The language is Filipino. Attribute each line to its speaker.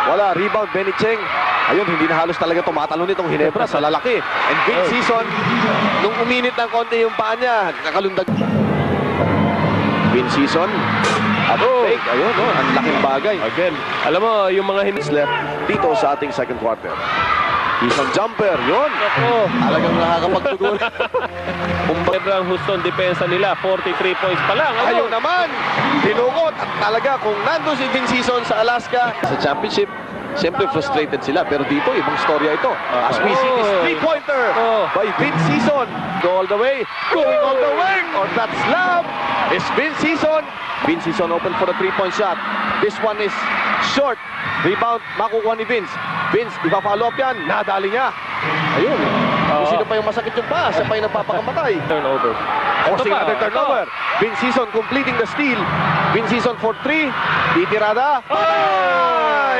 Speaker 1: Wala, rebound, Benny Cheng. Ayun, hindi na halos talaga tumatalon itong Ginebra sa lalaki. And Vince Season, nung uminit ng konti yung paa niya, nakalundag. Vince Season, fake, ayun, no, ang laking bagay.
Speaker 2: Again, alam mo, yung mga
Speaker 1: Minutes left dito sa ating second quarter. Isang jumper, yun.
Speaker 2: Ako,
Speaker 1: Talagang nakakapagtugol.
Speaker 2: Sobrang Houston depensa nila, 43 points pa lang. Ano?
Speaker 1: Ayun naman, dinukot. At talaga, kung nandun si Vince Season sa Alaska, sa championship, siyempre frustrated sila. Pero dito, ibang storya ito. As we see this three-pointer by Vince Season. Go all the way, going all the way. Or that slam is Vince Season. Vince Season open for a three-point shot. This one is short. Rebound, makukuha ni Vince. Vince, ipa-follow up yan. Nadali niya. Ayun. Kung sino pa yung masakit yung paa, siya pa yung nagpapakamatay.
Speaker 2: Turnover.
Speaker 1: Forcing another turnover. Vince Season completing the steal. Vince Season for three. Titirada. Ay!